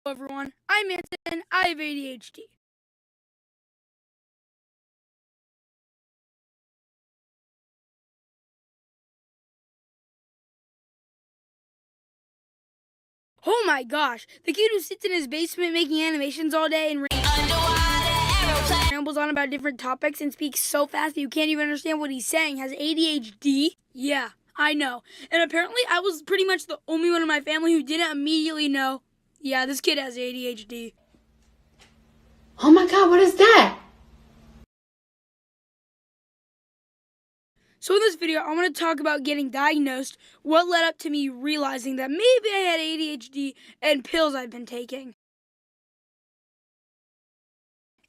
Hello everyone, I'm Anson, I have ADHD. Oh my gosh, the kid who sits in his basement making animations all day and rambles on about different topics and speaks so fast that you can't even understand what he's saying has ADHD? Yeah, I know. And apparently I was pretty much the only one in my family who didn't immediately know, yeah, this kid has ADHD. Oh my God, what is that? So in this video, I want to talk about getting diagnosed, what led up to me realizing that maybe I had ADHD, and pills I've been taking.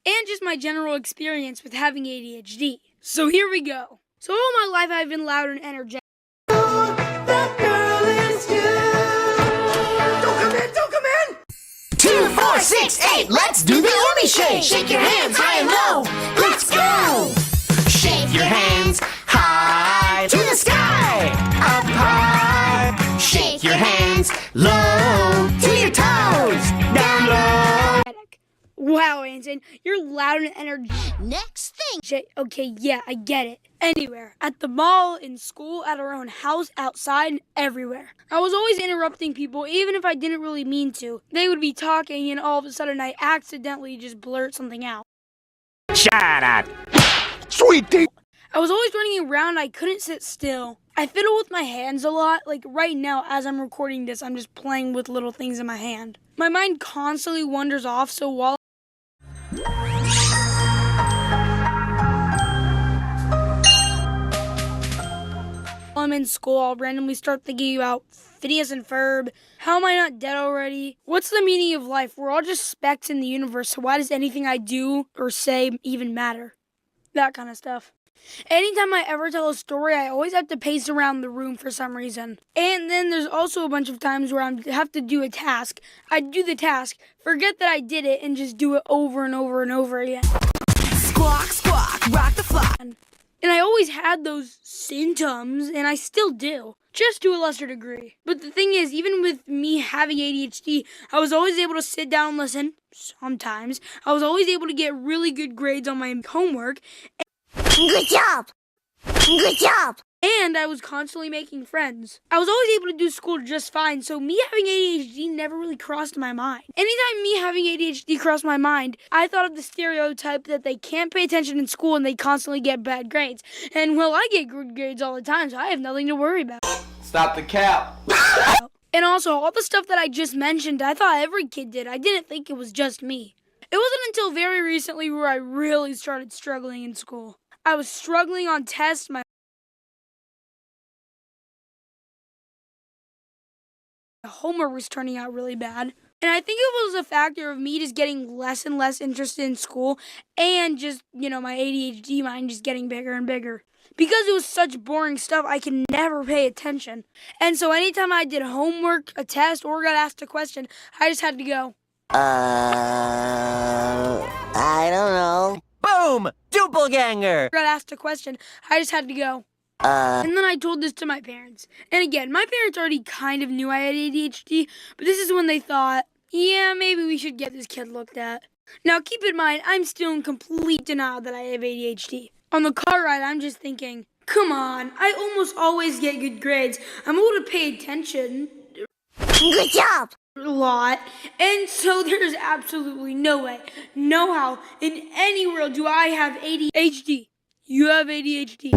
And just my general experience with having ADHD. So here we go. So all my life I've been loud and energetic. That girl is good. Don't come in! 2, 4, 6, 8, let's do the army shake. Shake your hands high and low. Let's go. Shake your hands high to the sky. Up high. Shake your hands low to your toes. Down low. Wow, Anson, you're loud and energetic. Next thing. Okay, yeah, I get it. Anywhere. At the mall, in school, at our own house, outside, and everywhere. I was always interrupting people, even if I didn't really mean to. They would be talking, and all of a sudden I accidentally just blurt something out. Shut up. Sweet tea. I was always running around. I couldn't sit still. I fiddle with my hands a lot. Like right now, as I'm recording this, I'm just playing with little things in my hand. My mind constantly wanders off, so while I'm in school, I'll randomly start thinking about Phineas and Ferb. How am I not dead already? What's the meaning of life? We're all just specks in the universe, so why does anything I do or say even matter? That kind of stuff. Anytime I ever tell a story, I always have to pace around the room for some reason. And then there's also a bunch of times where I have to do a task. I do the task, forget that I did it, and just do it over and over and over again. Squawk, squawk, rock the flock. And I always had those symptoms, and I still do, just to a lesser degree. But the thing is, even with me having ADHD, I was always able to sit down and listen, sometimes. I was always able to get really good grades on my homework. Good job. Good job. And I was constantly making friends. I was always able to do school just fine, so me having ADHD never really crossed my mind. Anytime me having ADHD crossed my mind, I thought of the stereotype that they can't pay attention in school and they constantly get bad grades. And well, I get good grades all the time, so I have nothing to worry about. Stop the cap. And also, all the stuff that I just mentioned, I thought every kid did. I didn't think it was just me. It wasn't until very recently where I really started struggling in school. I was struggling on tests, my homework was turning out really bad. And I think it was a factor of me just getting less and less interested in school and just, my ADHD mind just getting bigger and bigger. Because it was such boring stuff, I could never pay attention. And so anytime I did homework, a test, or got asked a question, I just had to go. I don't know. Boom! Doppelganger! Got asked a question, I just had to go. And then I told this to my parents. And again, my parents already kind of knew I had ADHD, but this is when they thought, yeah, maybe we should get this kid looked at. Now keep in mind, I'm still in complete denial that I have ADHD. On the car ride, I'm just thinking, come on, I almost always get good grades. I'm able to pay attention Good job. a lot, and so there's absolutely no way, no how, in any world do I have ADHD. You have ADHD.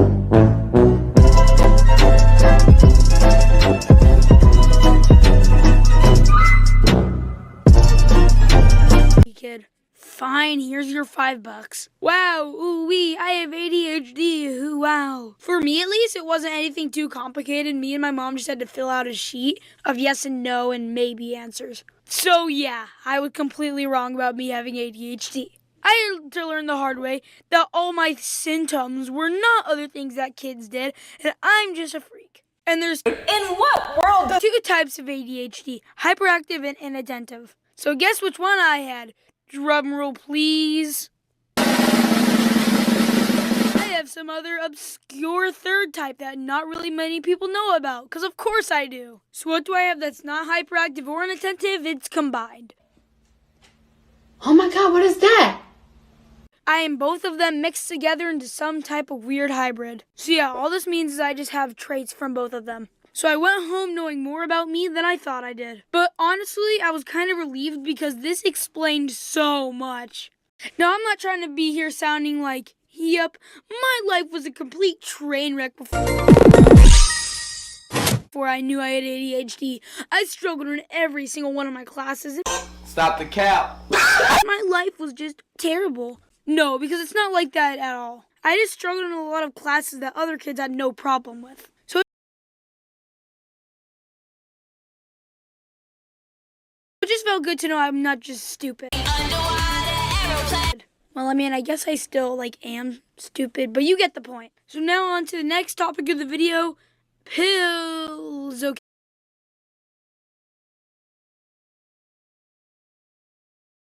Kid. Fine, here's your $5. Wow, ooh wee, I have ADHD, ooh wow. For me at least, it wasn't anything too complicated. Me and my mom just had to fill out a sheet of yes and no and maybe answers. So yeah, I was completely wrong about me having ADHD. I had to learn the hard way that all my symptoms were not other things that kids did, and I'm just a freak. And there's, In what world? 2 types of ADHD, hyperactive and inattentive. So guess which one I had? Drum roll, please. I have some other obscure third type that not really many people know about, because of course I do. So what do I have that's not hyperactive or inattentive? It's combined. Oh my God, what is that? I am both of them mixed together into some type of weird hybrid. So yeah, all this means is I just have traits from both of them. So I went home knowing more about me than I thought I did. But honestly, I was kind of relieved because this explained so much. Now, I'm not trying to be here sounding like, yep, my life was a complete train wreck before I knew I had ADHD. I struggled in every single one of my classes. Stop the cap. My life was just terrible. No, because it's not like that at all. I just struggled in a lot of classes that other kids had no problem with. So it just felt good to know I'm not just stupid. Well, I mean, I guess I still, am stupid, but you get the point. So now on to the next topic of the video, pills.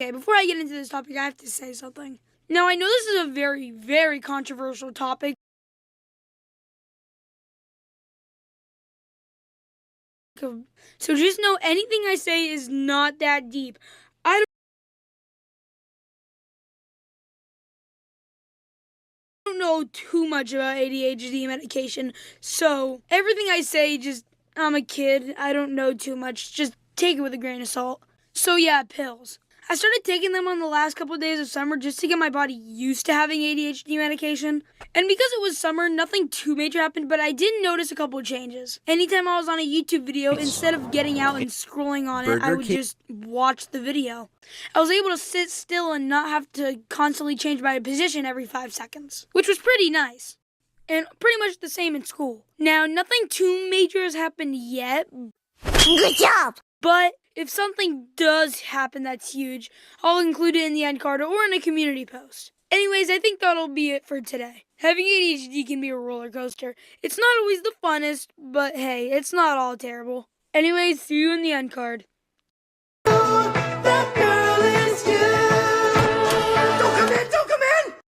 Okay, before I get into this topic, I have to say something. Now, I know this is a very, very controversial topic. So just know anything I say is not that deep. I don't know too much about ADHD medication, so everything I say, I'm a kid. I don't know too much. Just take it with a grain of salt. So yeah, pills. I started taking them on the last couple of days of summer just to get my body used to having ADHD medication. And because it was summer, nothing too major happened, but I did notice a couple of changes. Anytime I was on a YouTube video, instead of getting out and scrolling on it, I would just watch the video. I was able to sit still and not have to constantly change my position every 5 seconds, which was pretty nice. And pretty much the same in school. Now, nothing too major has happened yet. Good job! But if something does happen that's huge, I'll include it in the end card or in a community post. Anyways, I think that'll be it for today. Having ADHD can be a roller coaster. It's not always the funnest, but hey, it's not all terrible. Anyways, see you in the end card.